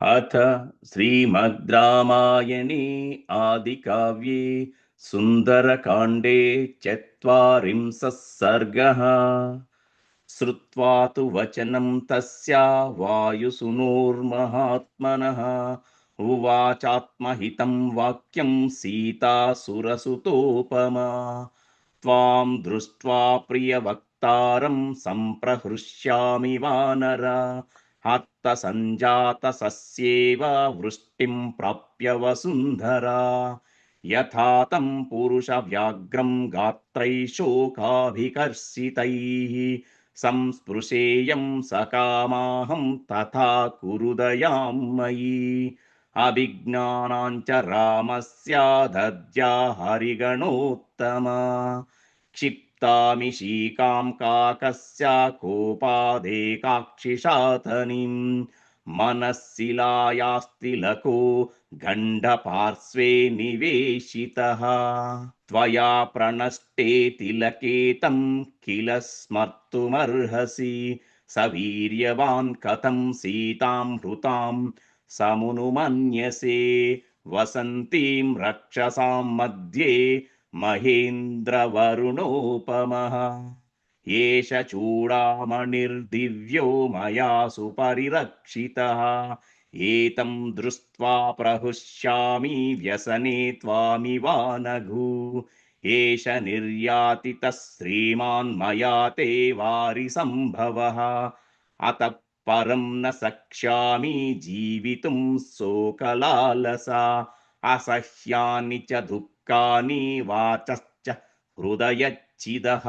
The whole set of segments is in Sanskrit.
अथ श्रीमद् रामायणे आदिकाव्ये सुन्दरकाण्डे चत्वारिंशः सर्गः। श्रुत्वा तु वचनं तस्या वायुसूनुर्महात्मनः उवाचात्महितं वाक्यं सीतासुरसुतोपमा। त्वां दृष्ट्वा प्रियवक्तारं सम्प्रहृष्यामि वानर। हतसञ्जातसस्येव वृष्टिं प्राप्य वसुन्धरा। यथा तं पुरुषव्याघ्रं गात्रैशोकाभिकर्षितैः संस्पृशेयं सकामाहं तथा कुरुदयां मयि। अभिज्ञानाञ्च रामस्य दद्या हरिगणोत्तमा। क्षिप्तामिशीकां काकस्य कोपादेकाक्षिशातनीम् मनःशिलायास्तिलको गण्डपार्श्वे निवेशितः। त्वया प्रणष्टे तिलके तं किल स्मर्तुमर्हसि। सवीर्यवान् कथं सीतां हृतां समुनुमन्यसे। वसन्तीं रक्षसां मध्ये महेन्द्रवरुणोपमः। एष चूडामणिर्दिव्यो मया सुपरिरक्षितः। एतं दृष्ट्वा प्रहृष्यामि व्यसने त्वामिवानघु। एष निर्यातितः श्रीमान् मया ते वारिसम्भवः। अतः परं न शक्ष्यामि जीवितुं शोकलालसा। असह्यानि च दुःखानि वाचश्च हृदयच्छिदः।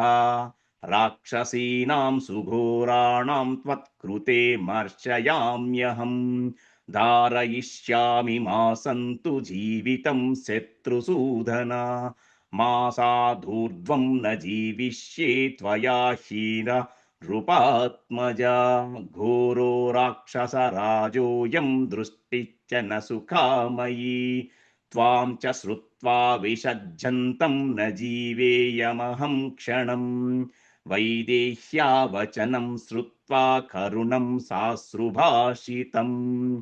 राक्षसीनां सुघोराणां त्वत्कृते मर्शयाम्यहम्। धारयिष्यामि मासन्तु जीवितं शत्रुसूदना। मासाधूर्ध्वं न जीविष्ये त्वया हीन नृपात्मजा। घोरो राक्षसराजोऽयं दृष्टिश्च न सुखामयी। त्वां च श्रुत्वा विषज्जन्तं न जीवेयमहं क्षणम्। वैदेह्या वचनं श्रुत्वा करुणं साश्रुभाषितम्।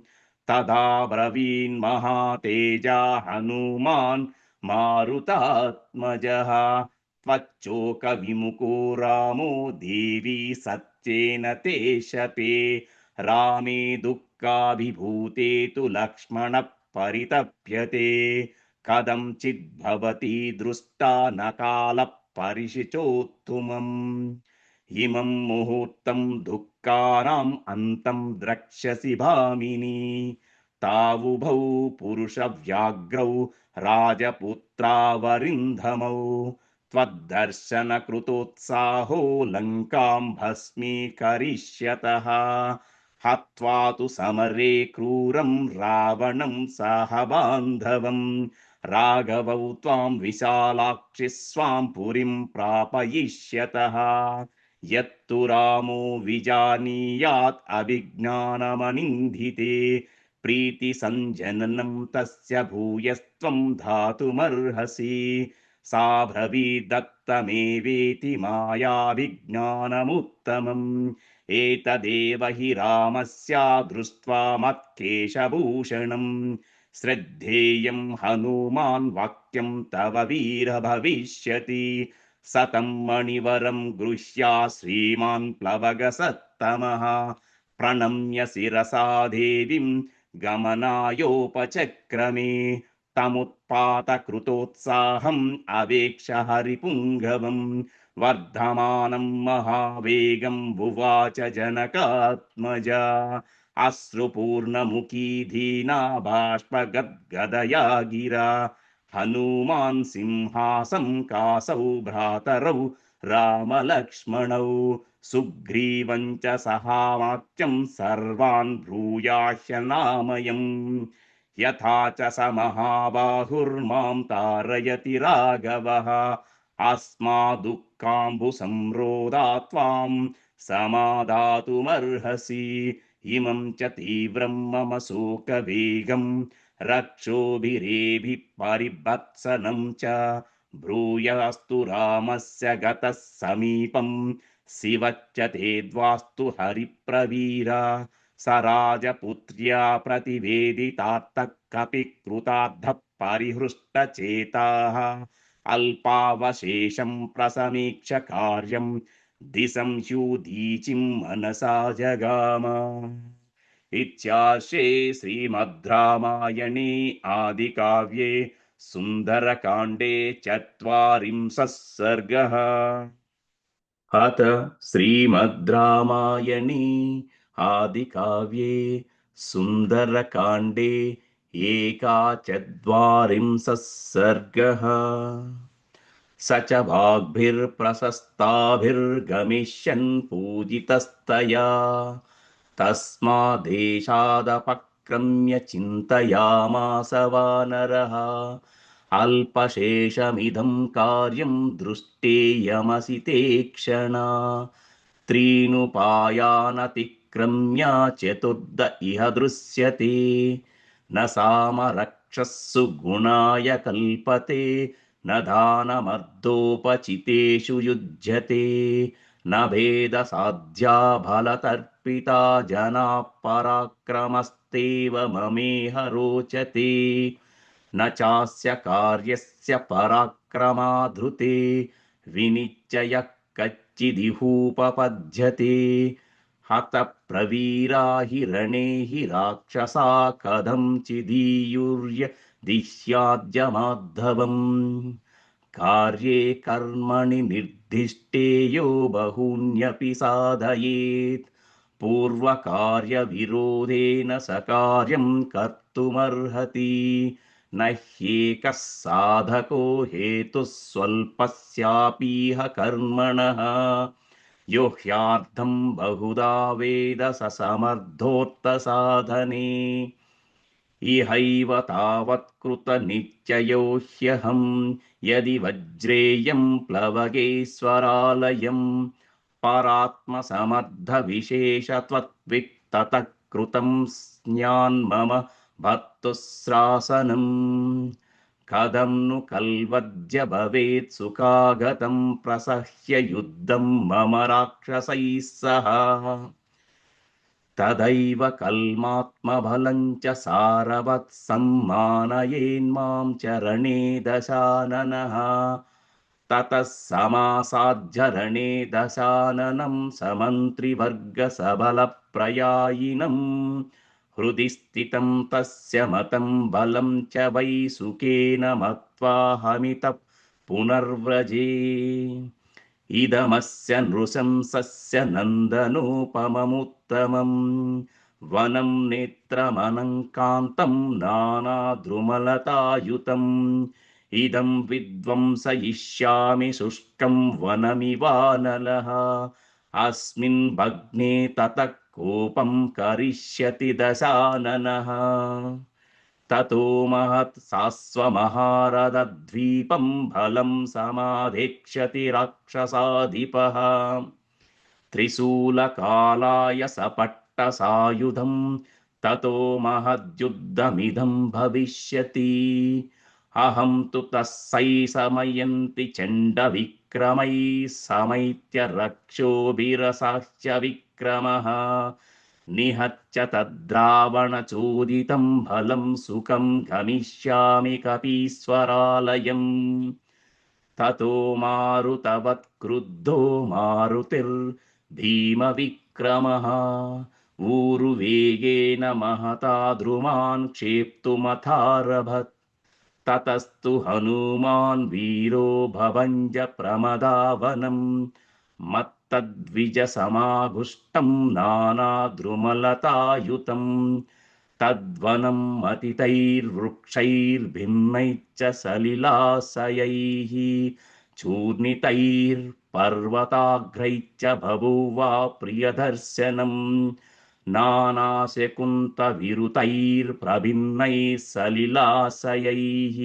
तदा ब्रवीन्महातेजा हनुमान् मारुतात्मजः। त्वच्चोकविमुखो रामो देवी सत्येन ते शपे। रामे दुःखाभिभूते तु लक्ष्मणः परितप्यते। कथंचिद्भवति दृष्टा न कालः परिशिचोत्तमम्। इमं मुहूर्तं दुःखानाम् अन्तं द्रक्ष्यसि भामिनी। तावुभौ पुरुषव्याघ्रौ राजपुत्रावरिन्धमौ। त्वद्दर्शनकृतोत्साहो लङ्कां भस्मीकरिष्यतः। हत्वा तु समरे क्रूरं रावणं सह बान्धवम्। राघवौ त्वां विशालाक्षि स्वां पुरीं प्रापयिष्यतः। यत्तु रामो विजानीयात् अभिज्ञानमनिन्दिते। प्रीतिसञ्जननं तस्य भूयस्त्वं धातुमर्हसि। सा ब्रवीदत्तमेवेति मायाभिज्ञानमुत्तमम्। एतदेव हि रामस्य दृष्ट्वा मत्केशभूषणम्। श्रद्धेयं हनुमान् वाक्यं तव वीर भविष्यति। सतं मणिवरं गृह्या श्रीमान् प्लवगसत्तमः। प्रणम्य शिरसा देवीं गमनायोपचक्रमे। तमुत्पातकृतोत्साहम् अवेक्ष हरिपुङ्गवम्। वर्धमानं महावेगं बुवाच जनकात्मजा। अश्रुपूर्णमुखी दीना बाष्पगद्गदया गिरा। हनुमान् सिंहासं कासौ भ्रातरौ रामलक्ष्मणौ। सुग्रीवं च सहावाक्यं सर्वान् ब्रूयाह्यनामयम्। यथा च स महाबाहुर्मां तारयति राघवः। अस्मादुःखाम्बुसंरोधा त्वां समादातुमर्हसि। इमं च तीव्रं मम शोकवेगं रक्षोभिरेभिः परिभत्सनं च। ब्रूयास्तु रामस्य गतः समीपं शिवच्च ते द्वास्तु हरिप्रवीरा। स राजपुत्र्या प्रतिवेदितात्तः कपिकृतार्थः परिहृष्टचेताः अल्पावशेषं प्रसमीक्ष्य कार्यं दिशं ह्युदीचिं मनसा जगाम। इत्यार्षे श्रीमद् रामायणे आदिकाव्ये सुन्दरकाण्डे चत्वारिंशः सर्गः। अथ श्रीमद् रामायणे आदिकाव्ये सुन्दरकाण्डे एकाचत्वारिंशः सर्गः। स च वाग्भिर्प्रशस्ताभिर्गमिष्यन् पूजितस्तया तस्मादेशादपक्रम्य चिन्तयामास वानरः अल्पशेषमिदं कार्यं दृष्टेयमसि ते क्षणा त्रीनुपायानतिक्रम्य चतुर्द इह दृश्यते न सामरक्षस्सु गुणाय कल्पते न दानमर्दोपचितेषु युज्यते न भेदसाध्या बलतर्पिता जनाः पराक्रमस्तेव ममेह रोचते न चास्य कार्यस्य पराक्रमाधृते विनिश्चयः कच्चिदिहूपपद्यते हतप्रवीरा हि रणे हि राक्षसा कथञ्चिदीयुर्य दिश्याद्यमाद्धवम् कार्ये कर्मणि निर्दिष्टे यो बहून्यपि साधयेत् पूर्वकार्यविरोधेन स कार्यं कर्तुमर्हति न ह्येकः साधको हेतुः स्वल्पस्यापीह कर्मणः यो ह्यार्थं बहुधा वेद स समर्थोऽर्थसाधने इहैव तावत्कृतनिश्चयो ह्यहं यदि वज्रेयं प्लवगेश्वरालयं परात्मसमर्थविशेषत्वत्वित्ततः कृतं स्यान्मम भर्तुस्रासनम् कथं नु कल्वद्य भवेत् सुखागतं प्रसह्य युद्धं मम राक्षसैः सह तदैव कल्मात्मबलं च सारवत् सम्मानयेन्मां चरणे दशाननः ततः समासाद्य रणे दशाननं समन्त्रिवर्गसबलप्रयायिनं हृदि स्थितं तस्य मतं बलं च वै सुखेन मत्वा हमितः पुनर्व्रजे इदमस्य नृशंसस्य नन्दनोपममुत्तमं वनं नेत्रमनङ्कान्तं नानाद्रुमलतायुतम् इदं विध्वंसयिष्यामि शुष्कं वनमिवानलः अस्मिन् भग्ने ततः कोपं करिष्यति दशाननः ततो महत् सास्वमहारथद्वीपं फलं समाधिक्षति राक्षसाधिपः त्रिशूलकालाय सपट्टसायुधं ततो महद्युद्धमिदं भविष्यति अहं तु तस्यै समयन्ति चण्डविक्रमैः समैत्य रक्षोभिरसाह्य विक्रमः निहत्य तद्रावणचोदितं फलं सुखं गमिष्यामि कपीश्वरालयम् ततो मारुतवत् क्रुद्धो मारुतिर्भीमविक्रमः ऊरुवेगेन महता द्रुमान् क्षेप्तुमथारभत ततस्तु हनुमान् वीरो भवञ्ज प्रमदावनं मत्तद्विजसमाभुष्टं नानाद्रुमलतायुतं तद्वनं अतितैर्वृक्षैर्भिन्नैश्च सलिलाशयैः चूर्णितैर्पर्वताग्रैश्च बभूवा प्रियदर्शनम् नानाशकुन्तविरुतैर्प्रभिन्नैः सलिलाशयैः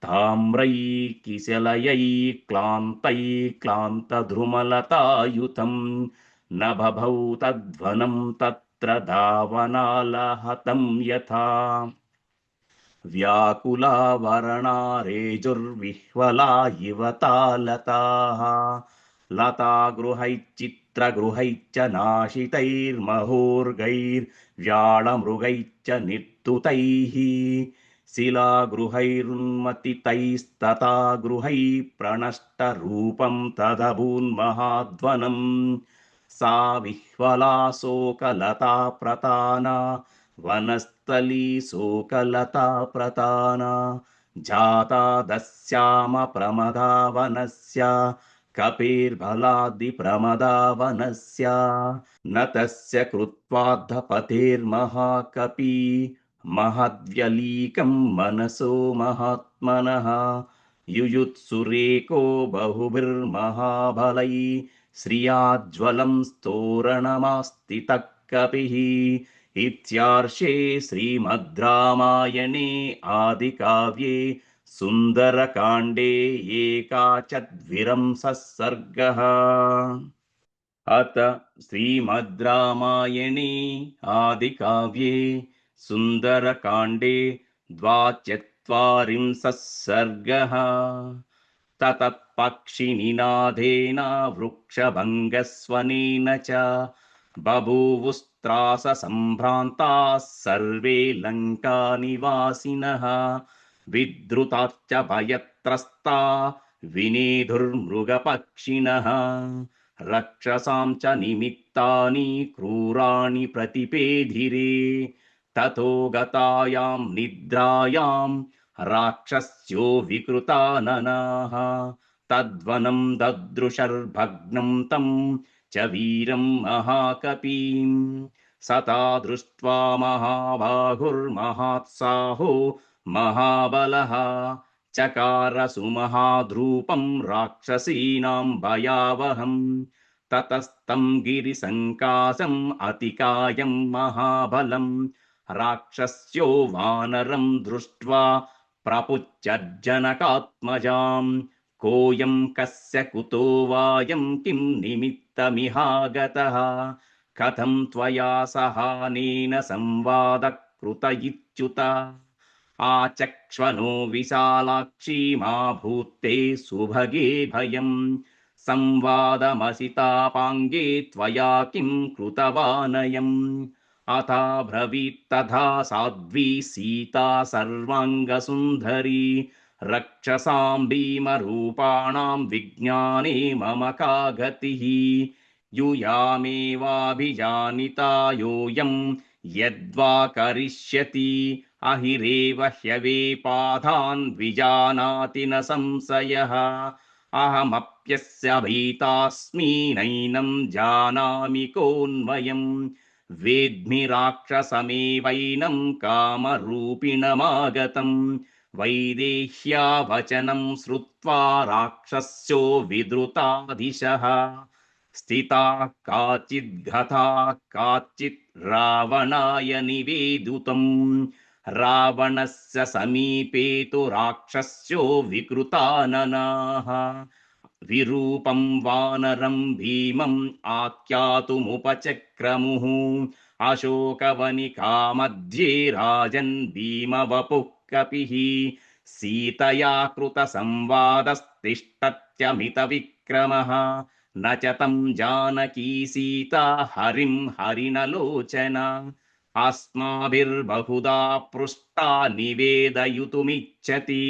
ताम्रैः किशलयैः क्लान्तैः क्लान्तद्रुमलतायुतं न बभौ तद्वनं तत्र धावनालहतं यथा व्याकुला वर्णारेजुर्विह्वला इव तालताः लता गृहैश्चित्तविभ्रमैश्च क्षुद्रगृहैश्च नाशितैर्महोर्गैर्व्याळमृगैश्च निर्तुतैः शिलागृहैरुन्मथितैस्तथा गृहैः प्रणष्टरूपं तदभून्महाध्वनम् सा विह्वला शोकलता प्रताना वनस्थली शोकलता प्रताना जाता दस्याम प्रमदा वनस्य कपिर्बलादिप्रमदा वनस्य न तस्य कृत्वार्धपतेर्महाकपि महद्व्यलीकं मनसो महात्मनः युयुत्सुरेको बहुभिर्महाबलै श्रियाज्वलं स्तोरणमास्तितः कपिः इत्यार्षे श्रीमद् रामायणे आदिकाव्ये सुन्दरकाण्डे एकाचद्विंशः सर्गः। अथ श्रीमद् रामायणे आदिकाव्ये सुन्दरकाण्डे द्वाचत्वारिंशः सर्गः। ततः पक्षिनिनादेन वृक्षभङ्गस्वनेन च बभूवुस्त्राससम्भ्रान्ताः सर्वे लङ्कानिवासिनः विद्रुताश्च भयत्रस्ता विनेधुर्मृगपक्षिणः रक्षसां च निमित्तानि क्रूराणि प्रतिपेधिरे ततो गतायां निद्रायां राक्षस्यो विकृताननाः तद्वनं ददृशर्भग्नं तं च वीरं महाकपीं सता दृष्ट्वा महाबाहुर्महात्साहो महाबलः चकार सुमहाद्रूपं राक्षसीनां भयावहम् ततस्तं गिरिसङ्कासम् अतिकायं महाबलं राक्षस्यो वानरं दृष्ट्वा प्रपुच्चर्जनकात्मजां कोऽयं कस्य कुतो वायं किं निमित्तमिहागतः कथं त्वया सहानेन संवादः कृत इत्युत आचक्ष्वनो विशालाक्षी मा भूत्ते सुभगे भयं संवादमसितापाङ्गे त्वया किं कृतवानयम् अथा ब्रवीत्तथा साध्वी सीता सर्वाङ्गसुन्दरी रक्षसां भीमरूपाणां विज्ञाने मम का गतिः यूयामेवाभिजानिता योऽयं यद्वा करिष्यति अहिरेव ह्यवेपाधान् विजानाति न संशयः अहमप्यस्य भीतास्मि नैनं जानामि कोऽन्वयम् वेद्मि राक्षसमेवैनं कामरूपिणमागतम् वैदेह्या वचनं श्रुत्वा राक्षस्यो विद्रुतादिशः स्थिता काचिद्गता काचित् रावणाय निवेदितम् रावणस्य समीपे तु राक्षस्यो विकृताननाः विरूपं वानरं भीमम् आख्यातुमुपचक्रमुः अशोकवनिका मध्ये राजन् भीमवपुः कपिः सीतया कृतसंवादस्तिष्ठत्यमितविक्रमः न च तं जानकी सीता हरिं हरिणलोचना अस्माभिर्बहुधा पृष्टा निवेदयितुमिच्छति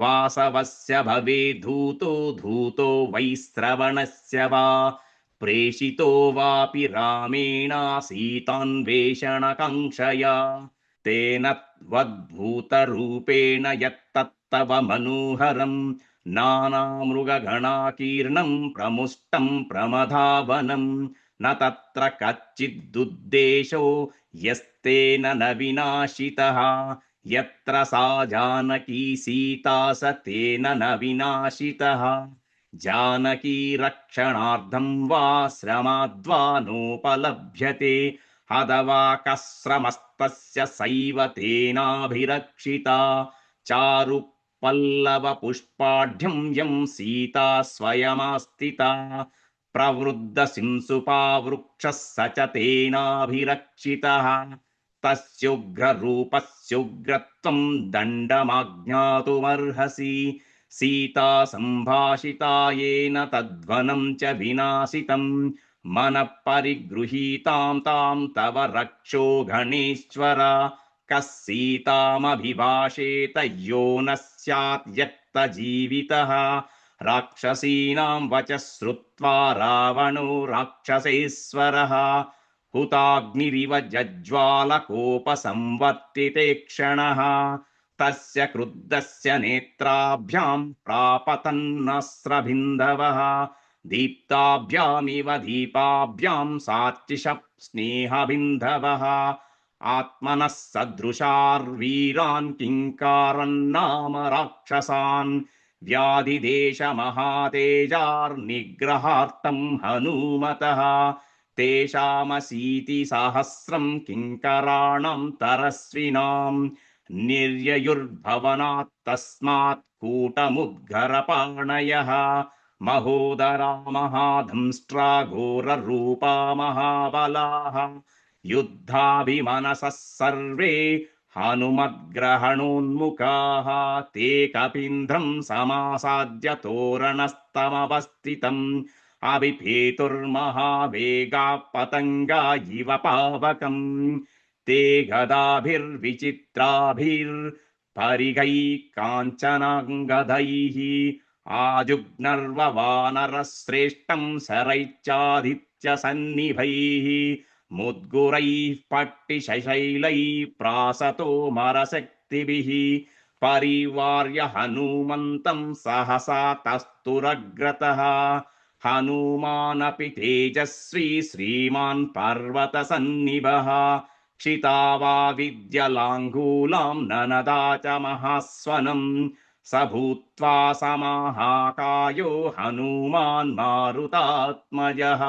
वासवस्य भवेद्धूतो धूतो वैश्रवणस्य वा प्रेषितो वापि रामेण सीतान्वेषणकाङ्क्षया तेन त्वद्भूतरूपेण यत्तत्तव मनोहरं नानामृगगणाकीर्णं प्रमुष्टं प्रमदावनं न तत्र कच्चिदुद्देशो यस्तेन न विनाशितः यत्र सा जानकी सीता स तेन न विनाशितः जानकी रक्षणार्थं वा श्रमाद्वा नोपलभ्यते अथवा कश्रमस्तस्य सैव तेनाभिरक्षिता चारु पल्लवपुष्पाढ्यं यं सीता स्वयमास्थिता प्रवृद्धसिंसुपावृक्षः स च तेनाभिरक्षितः तस्योग्ररूपस्योग्रत्वं दण्डमाज्ञातुमर्हसि सीता सम्भाषिता येन तद्वनं च विनाशितं मनः परिगृहीतां तां तव रक्षो गणेश्वर कः सीतामभिभाषेत यो न स्यात् यक्तजीवितः राक्षसीनां वचः श्रुत्वा रावणो राक्षसेश्वरः हुताग्निरिव जज्ज्वालकोपसंवर्तिते क्षणः तस्य क्रुद्धस्य नेत्राभ्यां प्रापतन्नस्रबिन्दवः दीप्ताभ्यामिव दीपाभ्यां साचिषः स्नेहबिन्दवः आत्मनः सदृशार्वीरान् किङ्कारन्नाम राक्षसान् व्याधिदेशमहातेजार्निग्रहार्थं हनूमतः तेषामशीतिसहस्रं किङ्कराणां तरस्विनां निर्ययुर्भवनात् तस्मात् कूटमुद्गरपाणयः महोदरा महाधंष्ट्रा घोररूपा महाबलाः युद्धाभिमनसः सर्वे हनुमद्ग्रहणोन्मुखाः ते कपीन्द्रं समासाद्य तोरणस्तमवस्थितम् अभिपेतुर्महावेगाः पतङ्गा इव पावकम् ते गदाभिर्विचित्राभिर्परिगैः काञ्चनाङ्गदैः आजुग्नर्ववानरश्रेष्ठं शरैश्चादित्यसन्निभैः मुद्गुरैः पट्टिशैलैः प्रासतो मरशक्तिभिः परिवार्य हनुमन्तं सहसा तस्तुरग्रतः हनुमानपि तेजस्वी श्रीमान् पर्वतसन्निभः क्षितावा विद्यलाङ्गूलां ननदा च महास्वनम् स भूत्वा समाहाकायो हनुमान् मारुतात्मजः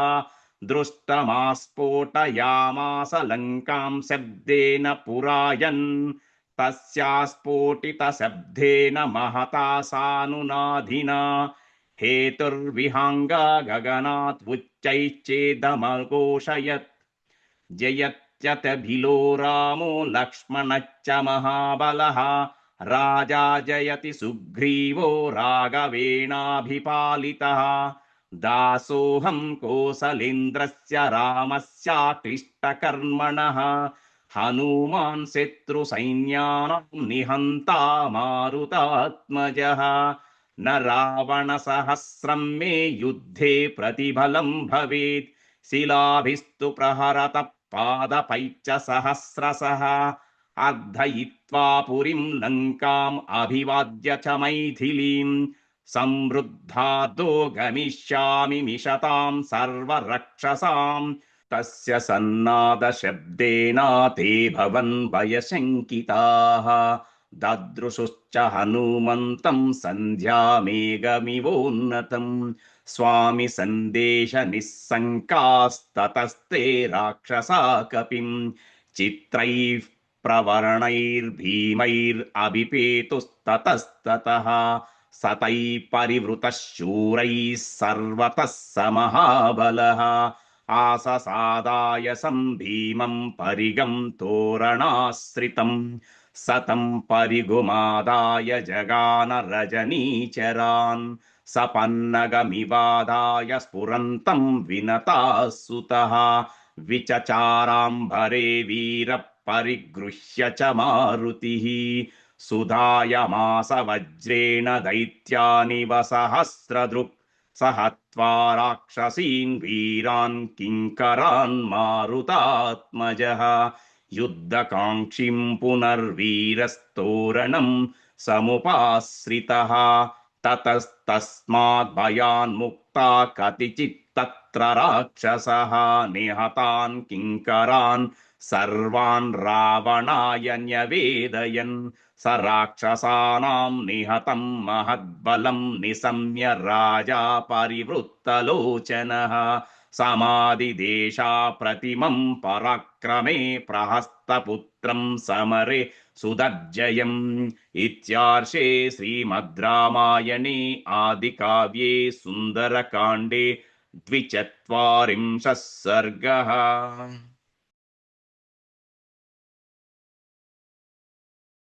दृष्टमास्फोटयामास लङ्कां शब्देन पुरायन् तस्या स्फोटितशब्देन महता सानुनादिना हेतुर्विहाङ्गा गगनात् उच्चैश्चेदमघोषयत् जयत्यतभिलो रामो लक्ष्मणश्च महाबलः राजा जयति सुग्रीवो राघवेणाभिपालितः दासोऽहं कौसलेन्द्रस्य रामस्याक्लिष्टकर्मणः हनुमान् शत्रुसैन्यानां निहन्ता मारुतात्मजः न रावणसहस्रं मे युद्धे प्रतिफलं भवेत् शिलाभिस्तु प्रहरतः पादपैश्च सहस्रशः अर्धयित्वा पुरीं लङ्काम् अभिवाद्य च मैथिलीं समृद्धादो गमिष्यामि मिषतां सर्वरक्षसां तस्य सन्नादशब्देन ते भवन् भयशङ्किताः ददृशुश्च हनुमन्तं सन्ध्यामेघमिवोन्नतं स्वामि सन्देश निस्सङ्कास्ततस्ते राक्षसा कपिं चित्रैः प्रवरणैर्भीमैरभिपेतुस्ततस्ततः सतैः परिवृतः शूरैः सर्वतः स महाबलः आससादाय सम्भीमं परिगं तोरणाश्रितं सतं परिगुमादाय जगान रजनीचरान् सपन्नगमिवादाय स्फुरन्तं विनतासुतः विचचाराम्भरे वीरः परिगृह्य च मारुतिः सुधायमास वज्रेण दैत्यानिव सहस्रदृक् सहत्वा राक्षसीन् वीरान् किङ्करान् मारुतात्मजः युद्धकाङ्क्षीं पुनर्वीरस्तोरणं समुपाश्रितः ततस्तस्मात् भयान्मुक्ता कतिचित्तत्र राक्षसः निहतान् किङ्करान् सर्वान् रावणाय न्यवेदयन् स राक्षसानां निहतं महद्बलं निशम्य राजा परिवृत्तलोचनः समादिदेशा प्रतिमं पराक्रमे प्रहस्तपुत्रं समरे सुदर्जयम् इत्यार्षे श्रीमद् रामायणे आदिकाव्ये सुन्दरकाण्डे 24 सर्गः।